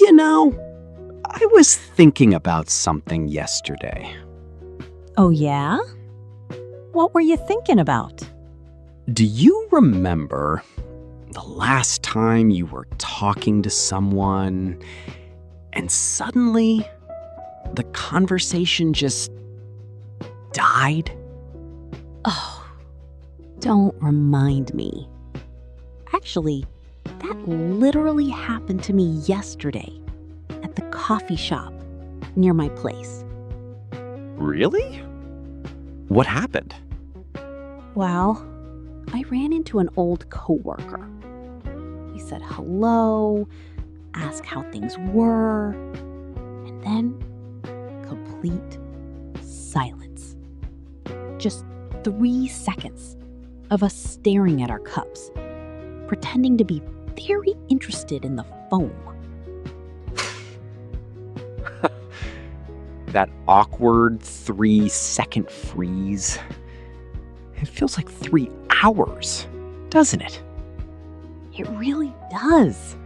You know, I was thinking about something yesterday. Oh, yeah? What were you thinking about? Do you remember the last time you were talking to someone and suddenly the conversation just died? Oh, don't remind me. Actually, that literally happened to me yesterday at the coffee shop near my place. Really? What happened? Well, I ran into an old coworker. He said hello, asked how things were, and then complete silence. Just 3 seconds of us staring at our cups, pretending to be very interested in the foam. That awkward 3-second freeze. It feels like 3 hours, doesn't it? It really does.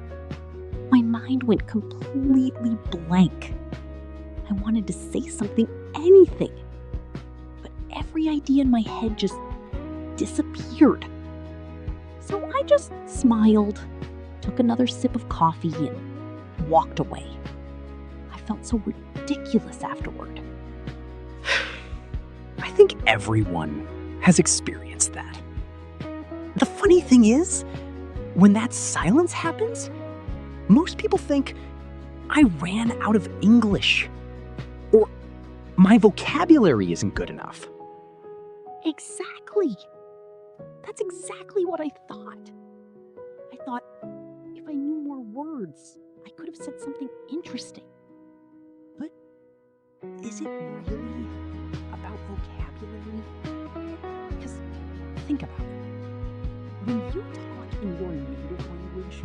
My mind went completely blank. I wanted to say something, anything. But every idea in my head just disappeared. So I just smiled, took another sip of coffee, and walked away. I felt so ridiculous afterward. I think everyone has experienced that. The funny thing is, when that silence happens, most people think I ran out of English or my vocabulary isn't good enough. Exactly. That's exactly what I thought. I thought if I knew more words, I could have said something interesting. But is it really about vocabulary? Because think about it. When you talk in your native language,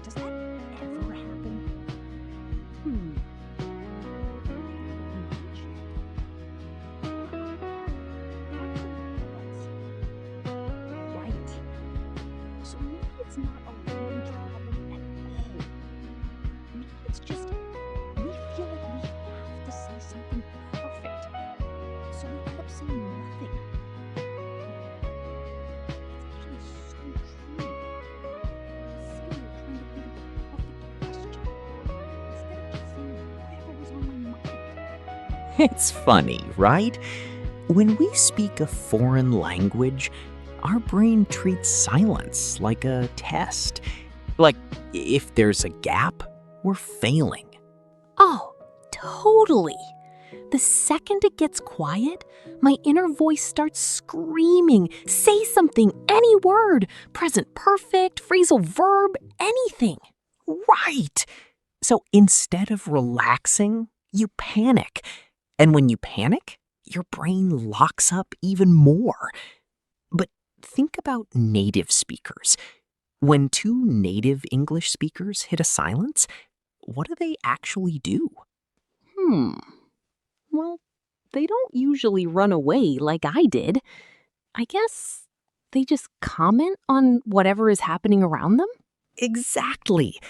does that ever happen? Right. So maybe it's not a language problem at all. Maybe it's just we feel like we have to say something perfect. So we end up saying nothing. It's actually so true. Sitting there trying to think of the perfect question instead of just saying whatever was on my mind. It's funny, right? When we speak a foreign language, our brain treats silence like a test. Like, if there's a gap, we're failing. Oh, totally. The second it gets quiet, my inner voice starts screaming, say something, any word, present perfect, phrasal verb, anything. Right! So instead of relaxing, you panic. And when you panic, your brain locks up even more. But think about native speakers. When 2 native English speakers hit a silence, what do they actually do? Well, they don't usually run away like I did. I guess they just comment on whatever is happening around them. Exactly.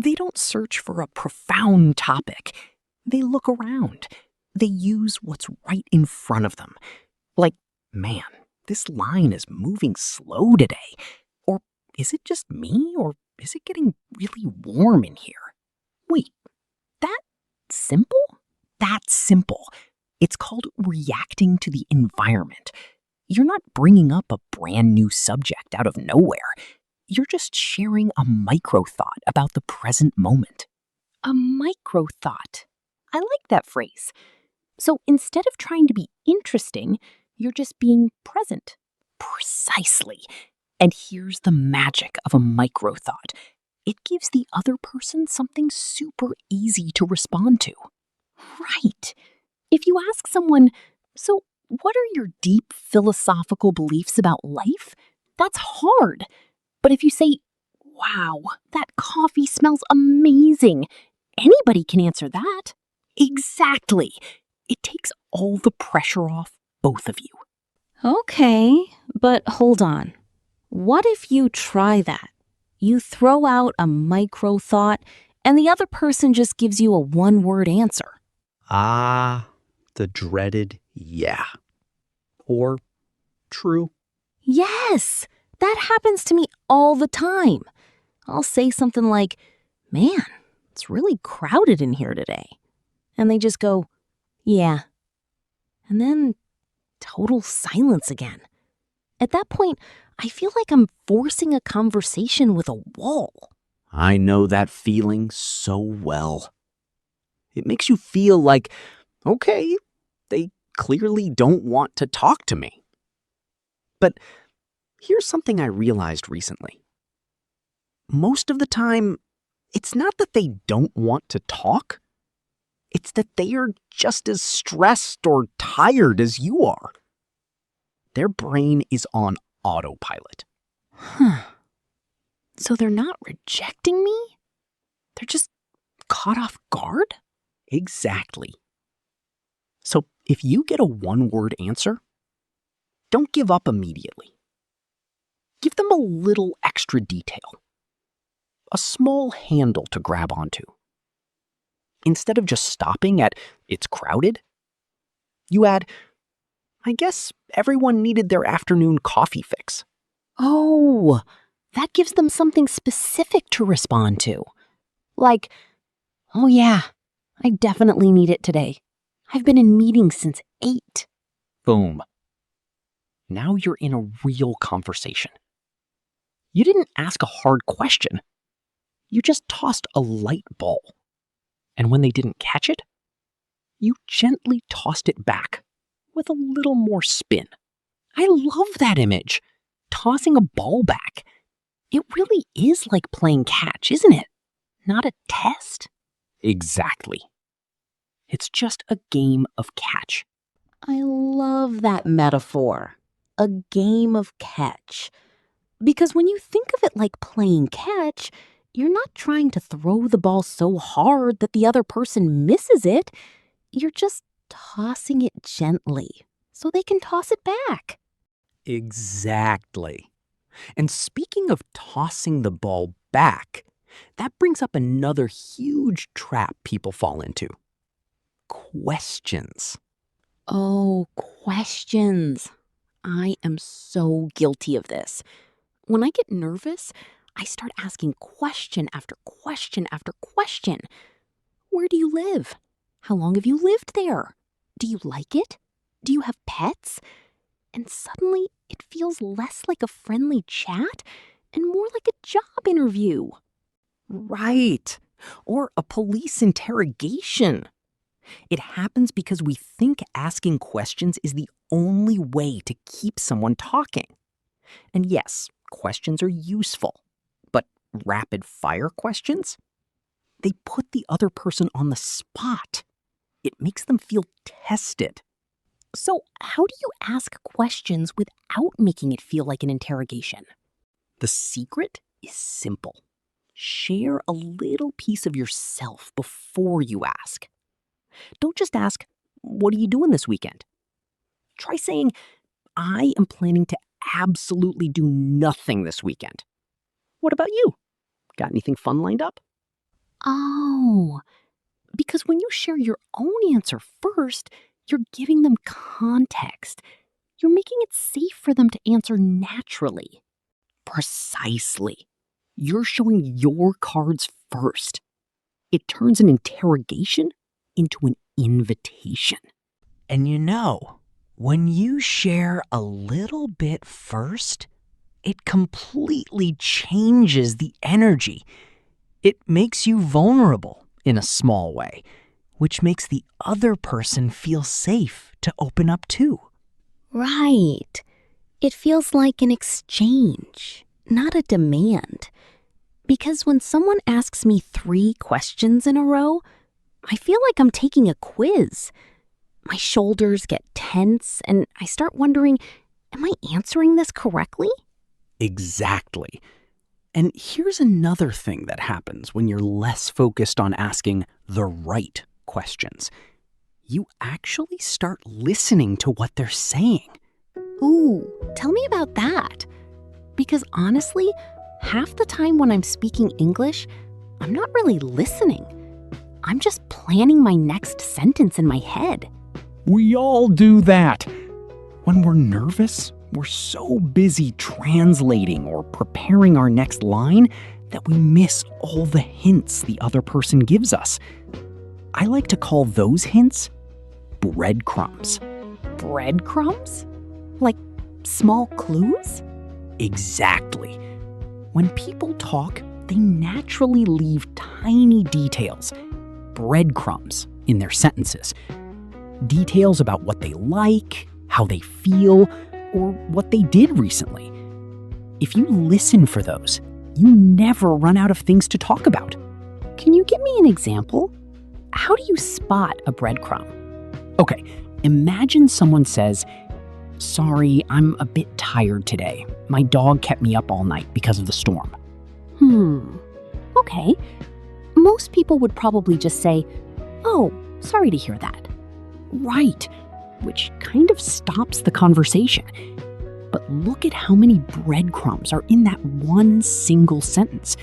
They don't search for a profound topic. They look around. They use what's right in front of them. Like, man, this line is moving slow today. Or is it just me? Or is it getting really warm in here? Wait, that simple? That's simple. It's called reacting to the environment. You're not bringing up a brand new subject out of nowhere. You're just sharing a micro thought about the present moment. A micro thought. I like that phrase. So instead of trying to be interesting, you're just being present. Precisely. And here's the magic of a micro thought. It gives the other person something super easy to respond to. Right. If you ask someone, so what are your deep philosophical beliefs about life? That's hard. But if you say, wow, that coffee smells amazing, anybody can answer that. Exactly. It takes all the pressure off both of you. Okay, but hold on. What if you try that? You throw out a micro thought and the other person just gives you a one-word answer. Ah, the dreaded yeah. Or true. Yes, that happens to me all the time. I'll say something like, "Man, it's really crowded in here today." And they just go, "Yeah." And then total silence again. At that point, I feel like I'm forcing a conversation with a wall. I know that feeling so well. It makes you feel like, okay, they clearly don't want to talk to me. But here's something I realized recently. Most of the time, it's not that they don't want to talk. It's that they are just as stressed or tired as you are. Their brain is on autopilot. So they're not rejecting me? They're just caught off guard? Exactly. So if you get a one-word answer, don't give up immediately. Give them a little extra detail. A small handle to grab onto. Instead of just stopping at, "It's crowded," you add, "I guess everyone needed their afternoon coffee fix." Oh, that gives them something specific to respond to. Like, "Oh yeah, I definitely need it today. I've been in meetings since 8. Boom. Now you're in a real conversation. You didn't ask a hard question. You just tossed a light ball. And when they didn't catch it, you gently tossed it back with a little more spin. I love that image. Tossing a ball back. It really is like playing catch, isn't it? Not a test. Exactly. It's just a game of catch. I love that metaphor. A game of catch. Because when you think of it like playing catch, you're not trying to throw the ball so hard that the other person misses it. You're just tossing it gently so they can toss it back. Exactly. And speaking of tossing the ball back, that brings up another huge trap people fall into. Questions. Oh, questions. I am so guilty of this. When I get nervous, I start asking question after question after question. Where do you live? How long have you lived there? Do you like it? Do you have pets? And suddenly it feels less like a friendly chat and more like a job interview. Right. Or a police interrogation. It happens because we think asking questions is the only way to keep someone talking. And yes, questions are useful, but rapid fire questions? They put the other person on the spot. It makes them feel tested. So, how do you ask questions without making it feel like an interrogation? The secret is simple. Share a little piece of yourself before you ask. Don't just ask, "What are you doing this weekend?" Try saying, "I am planning to absolutely do nothing this weekend. What about you? Got anything fun lined up?" Oh, because when you share your own answer first, you're giving them context. You're making it safe for them to answer naturally. Precisely. You're showing your cards first. It turns an interrogation into an invitation. And you know, when you share a little bit first, it completely changes the energy. It makes you vulnerable in a small way, which makes the other person feel safe to open up too. Right. It feels like an exchange, not a demand. Because when someone asks me 3 questions in a row, I feel like I'm taking a quiz. My shoulders get tense, and I start wondering, am I answering this correctly? Exactly. And here's another thing that happens when you're less focused on asking the right questions. You actually start listening to what they're saying. Ooh, tell me about that. Because honestly, half the time when I'm speaking English, I'm not really listening. I'm just planning my next sentence in my head. We all do that. When we're nervous, we're so busy translating or preparing our next line that we miss all the hints the other person gives us. I like to call those hints breadcrumbs. Breadcrumbs? Like small clues? Exactly. When people talk, they naturally leave tiny details, breadcrumbs, in their sentences. Details about what they like, how they feel, or what they did recently. If you listen for those, you never run out of things to talk about. Can you give me an example? How do you spot a breadcrumb? Okay, imagine someone says, "Sorry, I'm a bit tired today. My dog kept me up all night because of the storm." Okay. Most people would probably just say, "Oh, sorry to hear that." Right, which kind of stops the conversation. But look at how many breadcrumbs are in that one single sentence.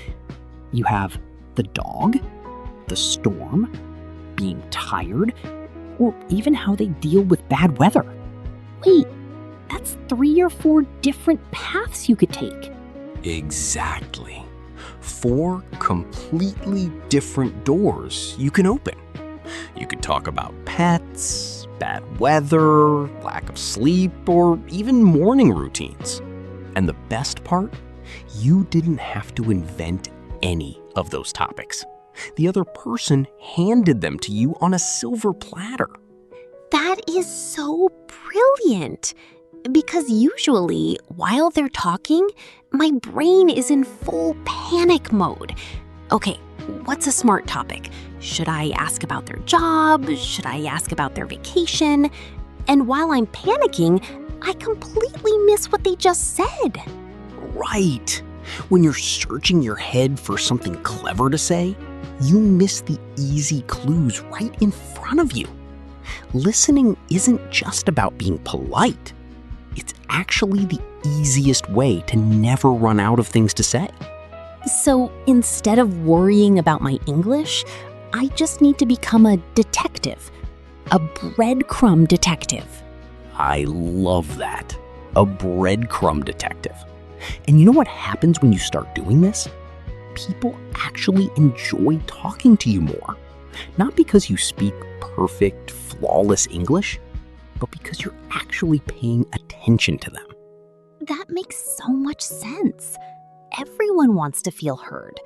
You have the dog, the storm, being tired, or even how they deal with bad weather. Wait, that's 3 or 4 different paths you could take. Exactly. 4 completely different doors you can open. You could talk about pets, bad weather, lack of sleep, or even morning routines. And the best part, you didn't have to invent any of those topics. The other person handed them to you on a silver platter. That is so brilliant. Because usually, while they're talking, my brain is in full panic mode. Okay, what's a smart topic? Should I ask about their job? Should I ask about their vacation? And while I'm panicking, I completely miss what they just said. Right. When you're searching your head for something clever to say, you miss the easy clues right in front of you. Listening isn't just about being polite. It's actually the easiest way to never run out of things to say. So instead of worrying about my English, I just need to become a detective, a breadcrumb detective. I love that. A breadcrumb detective. And you know what happens when you start doing this? People actually enjoy talking to you more. Not because you speak perfect, flawless English, but because you're actually paying attention to them. That makes so much sense. Everyone wants to feel heard.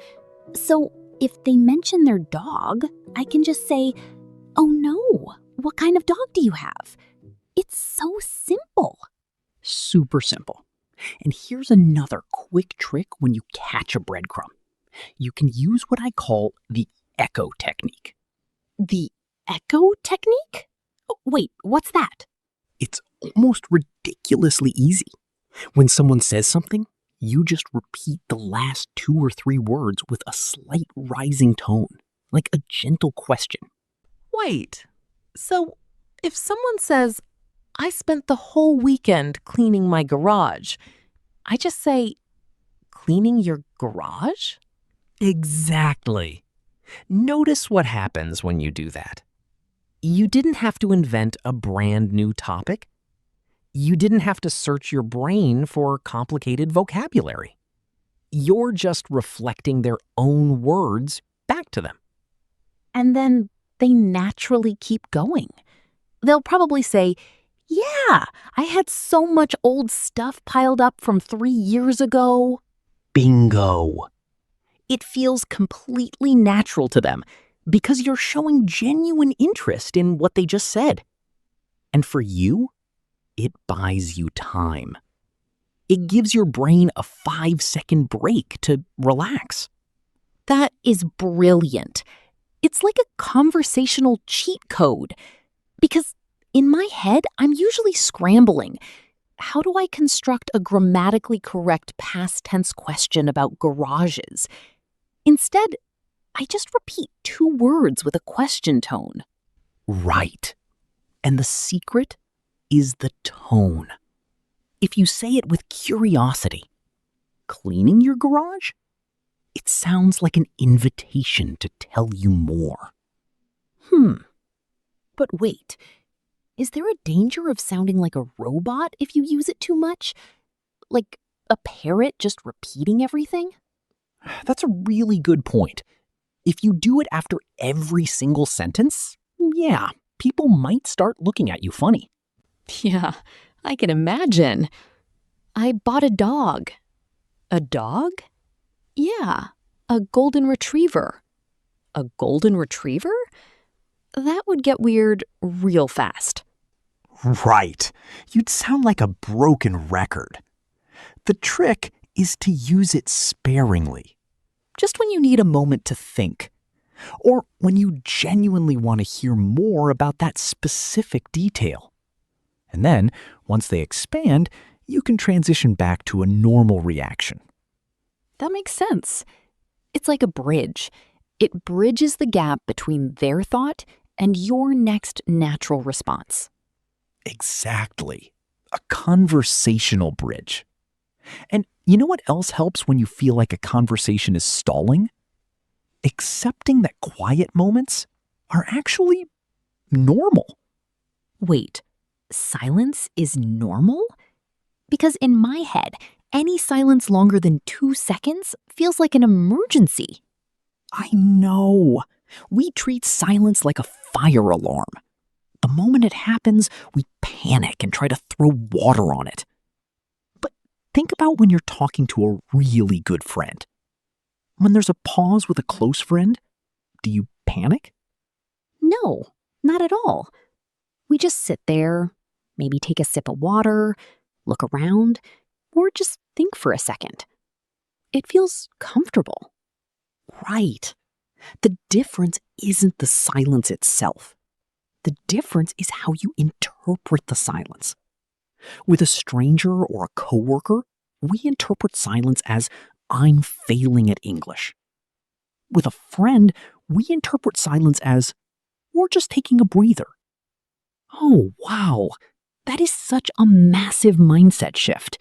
So if they mention their dog, I can just say, "Oh no, what kind of dog do you have?" It's so simple. Super simple. And here's another quick trick when you catch a breadcrumb. You can use what I call the echo technique. The echo technique? Wait, what's that? It's almost ridiculously easy. When someone says something, you just repeat the last 2 or 3 words with a slight rising tone, like a gentle question. Wait, so if someone says, "I spent the whole weekend cleaning my garage," I just say, "Cleaning your garage?" Exactly. Notice what happens when you do that. You didn't have to invent a brand new topic. You didn't have to search your brain for complicated vocabulary. You're just reflecting their own words back to them. And then they naturally keep going. They'll probably say, "Yeah, I had so much old stuff piled up from 3 years ago." Bingo. It feels completely natural to them because you're showing genuine interest in what they just said. And for you, it buys you time. It gives your brain a 5-second break to relax. That is brilliant. It's like a conversational cheat code. Because in my head, I'm usually scrambling. How do I construct a grammatically correct past tense question about garages? Instead, I just repeat 2 words with a question tone. Right. And the secret is the tone. If you say it with curiosity, "Cleaning your garage?" It sounds like an invitation to tell you more. But wait, is there a danger of sounding like a robot if you use it too much? Like a parrot just repeating everything? That's a really good point. If you do it after every single sentence, yeah, people might start looking at you funny. Yeah, I can imagine. I bought a dog. A dog? Yeah, a golden retriever. A golden retriever? That would get weird real fast. Right. You'd sound like a broken record. The trick is to use it sparingly. Just when you need a moment to think. Or when you genuinely want to hear more about that specific detail. And then, once they expand, you can transition back to a normal reaction. That makes sense. It's like a bridge. It bridges the gap between their thought and your next natural response. Exactly. A conversational bridge. And you know what else helps when you feel like a conversation is stalling? Accepting that quiet moments are actually normal. Wait, silence is normal? Because in my head, any silence longer than 2 seconds feels like an emergency. I know. We treat silence like a fire alarm. The moment it happens, we panic and try to throw water on it. But think about when you're talking to a really good friend. When there's a pause with a close friend, do you panic? No, not at all. We just sit there, maybe take a sip of water, look around, or just think for a second. It feels comfortable. Right. The difference isn't the silence itself. The difference is how you interpret the silence. With a stranger or a coworker, we interpret silence as I'm failing at English. With a friend, we interpret silence as we're just taking a breather. Oh, wow. That is such a massive mindset shift.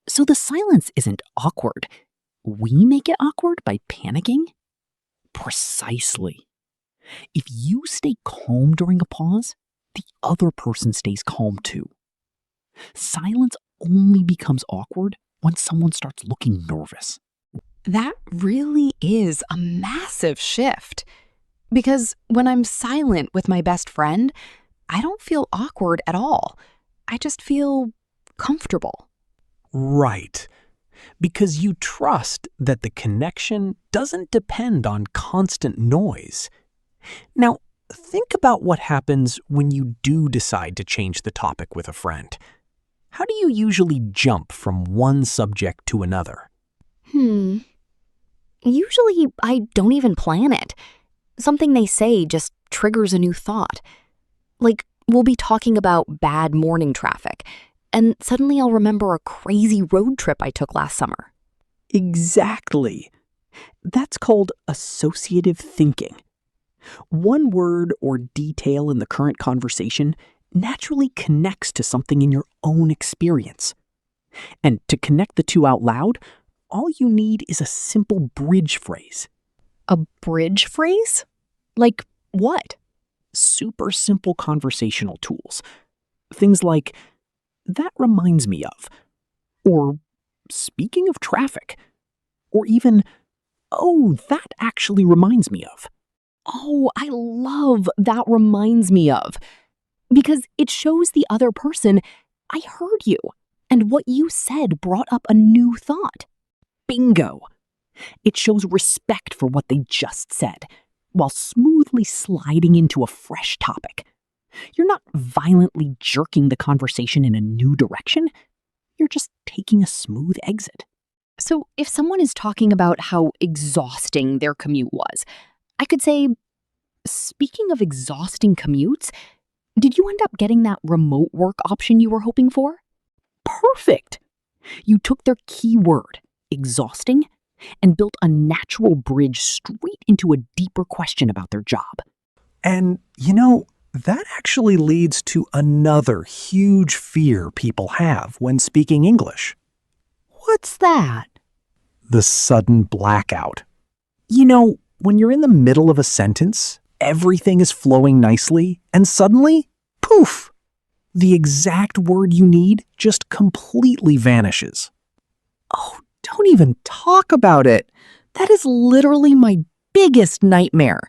So the silence isn't awkward. We make it awkward by panicking? Precisely. If you stay calm during a pause, the other person stays calm too. Silence only becomes awkward when someone starts looking nervous. That really is a massive shift. Because when I'm silent with my best friend, I don't feel awkward at all. I just feel comfortable. Right. Because you trust that the connection doesn't depend on constant noise. Now, think about what happens when you do decide to change the topic with a friend. How do you usually jump from one subject to another? Usually, I don't even plan it. Something they say just triggers a new thought. Like, we'll be talking about bad morning traffic, and suddenly I'll remember a crazy road trip I took last summer. Exactly. That's called associative thinking. One word or detail in the current conversation naturally connects to something in your own experience. And to connect the two out loud, all you need is a simple bridge phrase. A bridge phrase? Like what? Super simple conversational tools. Things like, that reminds me of, or speaking of traffic, or even, oh, that actually reminds me of. Oh, I love that reminds me of. Because it shows the other person, I heard you, and what you said brought up a new thought. Bingo! It shows respect for what they just said, while smoothly sliding into a fresh topic. You're not violently jerking the conversation in a new direction. You're just taking a smooth exit. So if someone is talking about how exhausting their commute was, I could say, speaking of exhausting commutes, did you end up getting that remote work option you were hoping for? Perfect! You took their key word, exhausting, and built a natural bridge straight into a deeper question about their job. And, that actually leads to another huge fear people have when speaking English. What's that? the sudden blackout. You know, when you're in the middle of a sentence, everything is flowing nicely, and suddenly, poof, the exact word you need just completely vanishes. Oh, don't even talk about it. That is literally my biggest nightmare.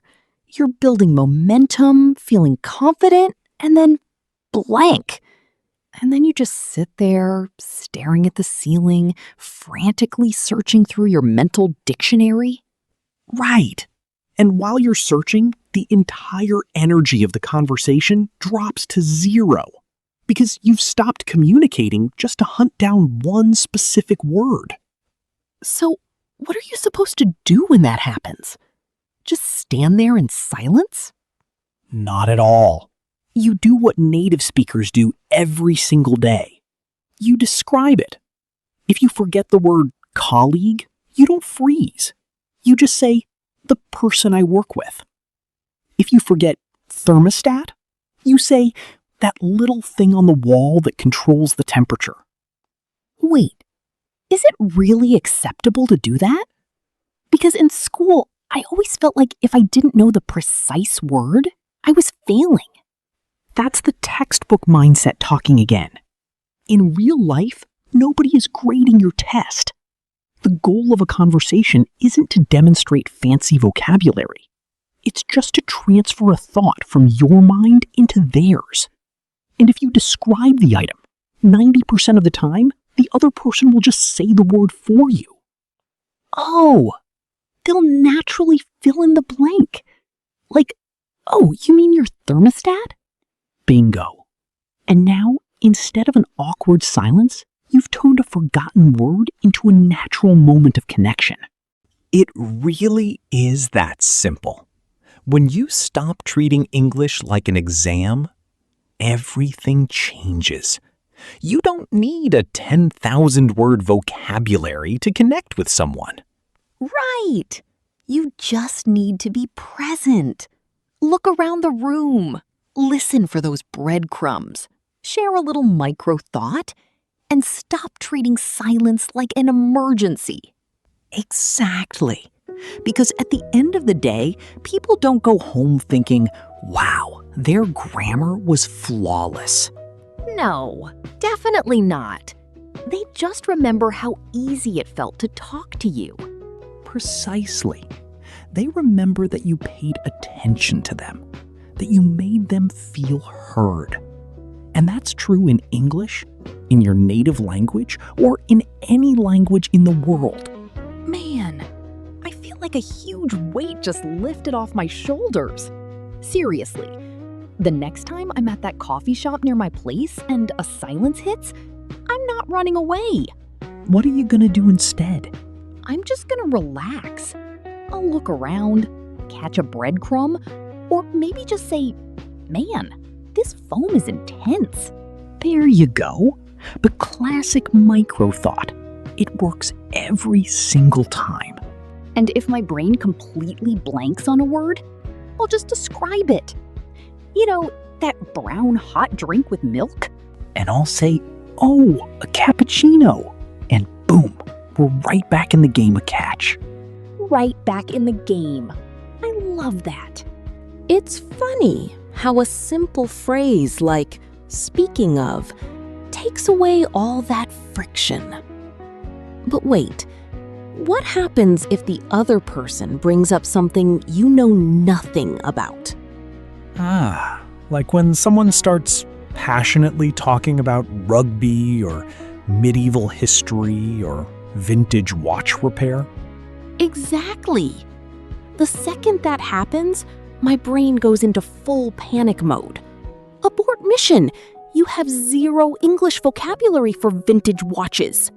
You're building momentum, feeling confident, and then blank. And then you just sit there, staring at the ceiling, frantically searching through your mental dictionary. Right. And while you're searching, the entire energy of the conversation drops to zero because you've stopped communicating just to hunt down one specific word. So, what are you supposed to do when that happens? Just stand there in silence? Not at all. You do what native speakers do every single day. You describe it. If you forget the word colleague, you don't freeze. You just say, the person I work with. If you forget thermostat, you say, that little thing on the wall that controls the temperature. Wait, is it really acceptable to do that? Because in school, I always felt like if I didn't know the precise word, I was failing. That's the textbook mindset talking again. In real life, nobody is grading your test. The goal of a conversation isn't to demonstrate fancy vocabulary. It's just to transfer a thought from your mind into theirs. And if you describe the item, 90% of the time, the other person will just say the word for you. Oh, they'll naturally fill in the blank. Like, oh, you mean your thermostat? Bingo. And now, instead of an awkward silence, you've turned a forgotten word into a natural moment of connection. It really is that simple. When you stop treating English like an exam, everything changes. You don't need a 10,000-word vocabulary to connect with someone. Right. You just need to be present. Look around the room. Listen for those breadcrumbs. Share a little micro thought. And stop treating silence like an emergency. Exactly. Because at the end of the day, people don't go home thinking, wow, their grammar was flawless. No, definitely not. They just remember how easy it felt to talk to you. Precisely. They remember that you paid attention to them, that you made them feel heard. And that's true in English, in your native language, or in any language in the world. Man, I feel like a huge weight just lifted off my shoulders. Seriously, the next time I'm at that coffee shop near my place and a silence hits, I'm not running away. What are you going to do instead? I'm just going to relax. I'll look around, catch a breadcrumb, or maybe just say, man, this foam is intense. There you go. The classic micro thought. It works every single time. And if my brain completely blanks on a word, I'll just describe it. You know, that brown hot drink with milk? And I'll say, oh, a cappuccino. And boom, we're right back in the game of catch. Right back in the game. I love that. It's funny how a simple phrase like, speaking of, takes away all that friction. But wait, what happens if the other person brings up something you know nothing about? Like when someone starts passionately talking about rugby or medieval history or vintage watch repair? Exactly. The second that happens, my brain goes into full panic mode. Abort mission! You have zero English vocabulary for vintage watches.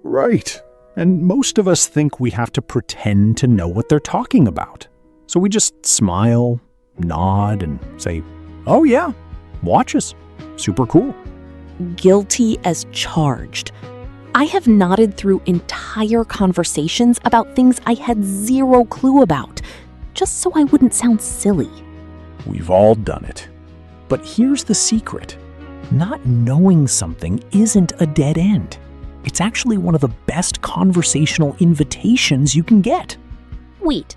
Right. And most of us think we have to pretend to know what they're talking about. So we just smile, nod, and say, oh yeah, watches. Super cool. Guilty as charged. I have nodded through entire conversations about things I had zero clue about, just so I wouldn't sound silly. We've all done it. But here's the secret. Not knowing something isn't a dead end. It's actually one of the best conversational invitations you can get. Wait,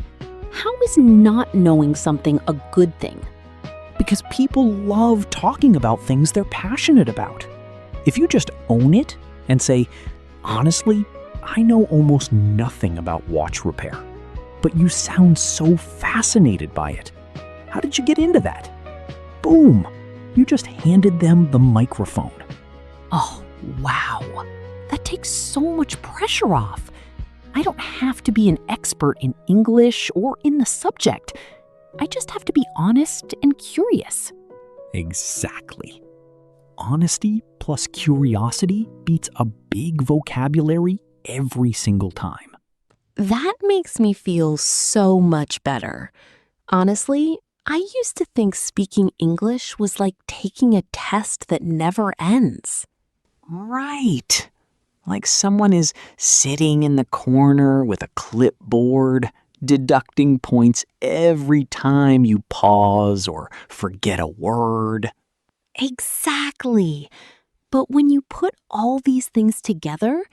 how is not knowing something a good thing? Because people love talking about things they're passionate about. If you just own it and say, honestly, I know almost nothing about watch repair, but you sound so fascinated by it. How did you get into that? Boom! You just handed them the microphone. Oh, wow. That takes so much pressure off. I don't have to be an expert in English or in the subject. I just have to be honest and curious. Exactly. Honesty plus curiosity beats a big vocabulary every single time. That makes me feel so much better. Honestly, I used to think speaking English was like taking a test that never ends. Right. Like someone is sitting in the corner with a clipboard, deducting points every time you pause or forget a word. Exactly. But when you put all these things together,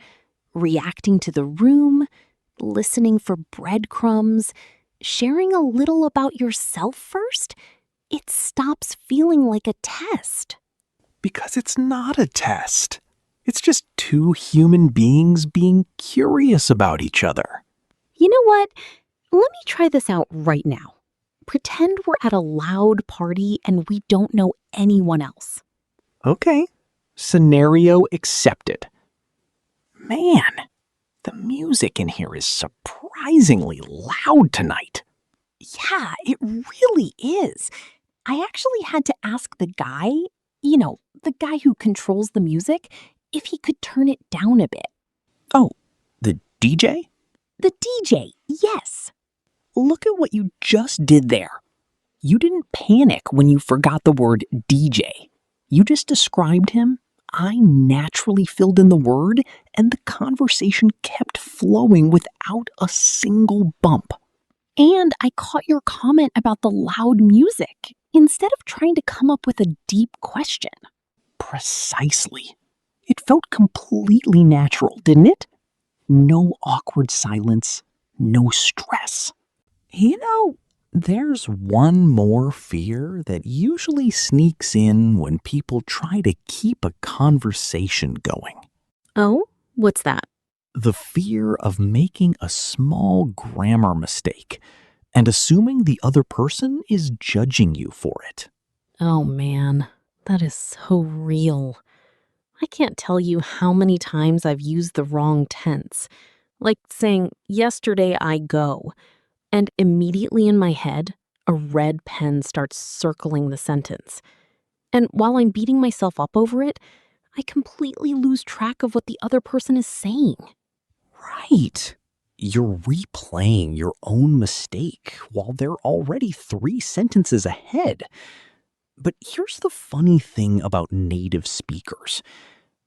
reacting to the room, listening for breadcrumbs, sharing a little about yourself first, it stops feeling like a test. Because it's not a test. It's just two human beings being curious about each other. You know what? Let me try this out right now. Pretend we're at a loud party and we don't know anyone else. Okay. Scenario accepted. Man, the music in here is surprisingly loud tonight. Yeah, it really is. I actually had to ask the guy, the guy who controls the music, if he could turn it down a bit. Oh, the DJ? The DJ, yes. Look at what you just did there. You didn't panic when you forgot the word DJ. You just described him, I naturally filled in the word, and the conversation kept flowing without a single bump. And I caught your comment about the loud music instead of trying to come up with a deep question. Precisely. It felt completely natural, didn't it? No awkward silence, no stress. There's one more fear that usually sneaks in when people try to keep a conversation going. Oh, what's that? The fear of making a small grammar mistake and assuming the other person is judging you for it. Oh man, that is so real. I can't tell you how many times I've used the wrong tense, like saying, yesterday I go, and immediately in my head, a red pen starts circling the sentence. And while I'm beating myself up over it, I completely lose track of what the other person is saying. Right. You're replaying your own mistake while they're already 3 sentences ahead. But here's the funny thing about native speakers.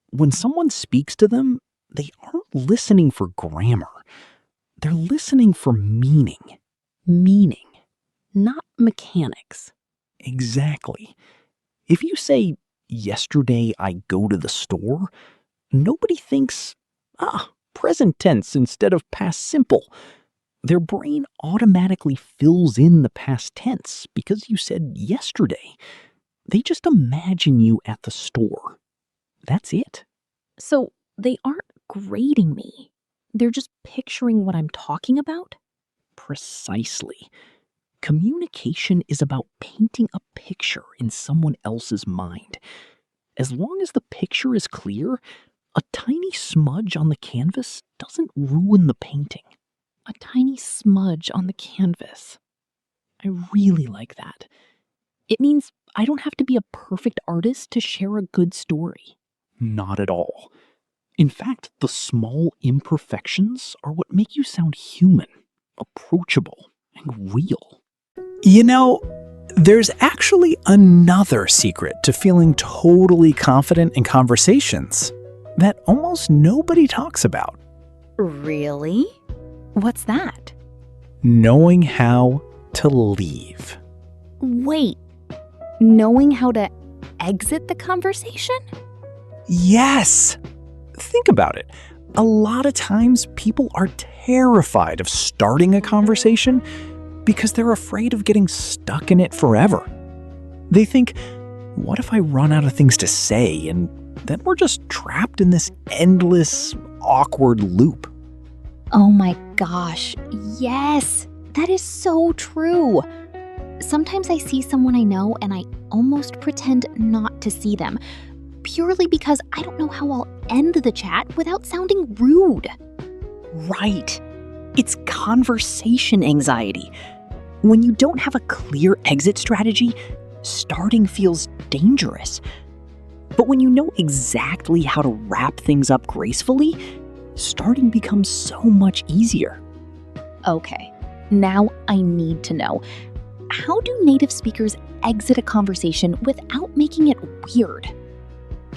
When someone speaks to them, they aren't listening for grammar. They're listening for meaning. Meaning, not mechanics. Exactly. If you say, yesterday I go to the store, nobody thinks, present tense instead of past simple. Their brain automatically fills in the past tense because you said yesterday. They just imagine you at the store. That's it. So they aren't grading me. They're just picturing what I'm talking about? Precisely. Communication is about painting a picture in someone else's mind. As long as the picture is clear, a tiny smudge on the canvas doesn't ruin the painting. A tiny smudge on the canvas. I really like that. It means I don't have to be a perfect artist to share a good story. Not at all. In fact, the small imperfections are what make you sound human, approachable, and real. There's actually another secret to feeling totally confident in conversations that almost nobody talks about. Really? What's that? Knowing how to leave. Wait, knowing how to exit the conversation? Yes! Think about it. A lot of times, people are terrified of starting a conversation because they're afraid of getting stuck in it forever. They think, what if I run out of things to say and then we're just trapped in this endless, awkward loop? Oh my gosh, yes, that is so true. Sometimes I see someone I know and I almost pretend not to see them, purely because I don't know how I'll end the chat without sounding rude. Right. It's conversation anxiety. When you don't have a clear exit strategy, starting feels dangerous. But when you know exactly how to wrap things up gracefully, starting becomes so much easier. Okay, now I need to know. How do native speakers exit a conversation without making it weird?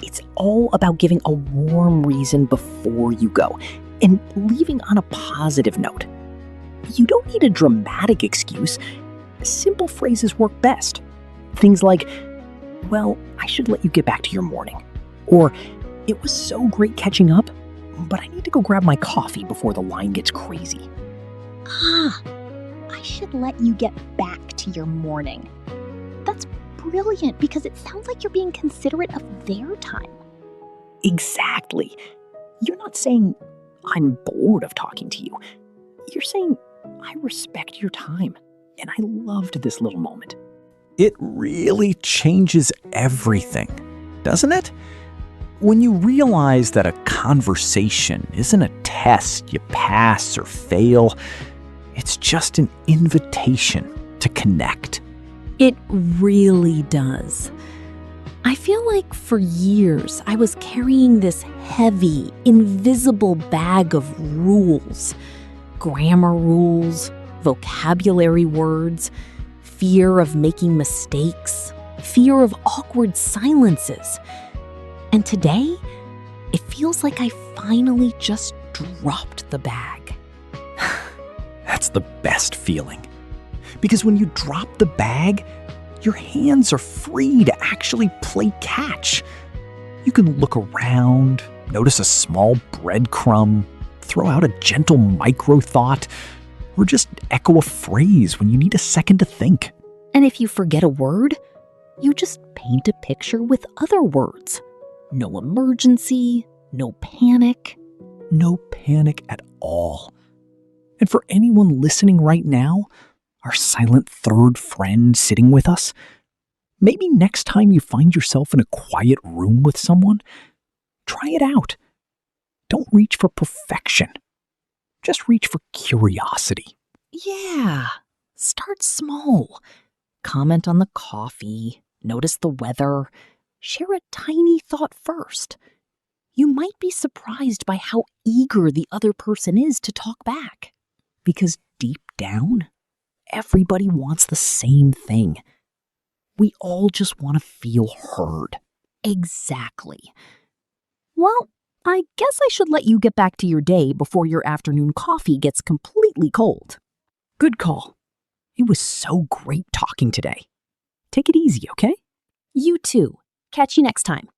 It's all about giving a warm reason before you go and leaving on a positive note. You don't need a dramatic excuse. Simple phrases work best. Things like, well, I should let you get back to your morning. Or, it was so great catching up, but I need to go grab my coffee before the line gets crazy. I should let you get back to your morning. That's brilliant because it sounds like you're being considerate of their time. Exactly. You're not saying, I'm bored of talking to you. You're saying, I respect your time, and I loved this little moment. It really changes everything, doesn't it? When you realize that a conversation isn't a test you pass or fail, it's just an invitation to connect. It really does. I feel like for years I was carrying this heavy, invisible bag of rules. Grammar rules, vocabulary words, fear of making mistakes, fear of awkward silences. And today, it feels like I finally just dropped the bag. That's the best feeling. Because when you drop the bag, your hands are free to actually play catch. You can look around, notice a small breadcrumb, throw out a gentle micro-thought, or just echo a phrase when you need a second to think. And if you forget a word, you just paint a picture with other words. No emergency, no panic. No panic at all. And for anyone listening right now, our silent third friend sitting with us, maybe next time you find yourself in a quiet room with someone, try it out. Don't reach for perfection. Just reach for curiosity. Yeah, start small. Comment on the coffee, notice the weather, share a tiny thought first. You might be surprised by how eager the other person is to talk back. Because deep down, everybody wants the same thing. We all just want to feel heard. Exactly. Well, I guess I should let you get back to your day before your afternoon coffee gets completely cold. Good call. It was so great talking today. Take it easy, okay? You too. Catch you next time.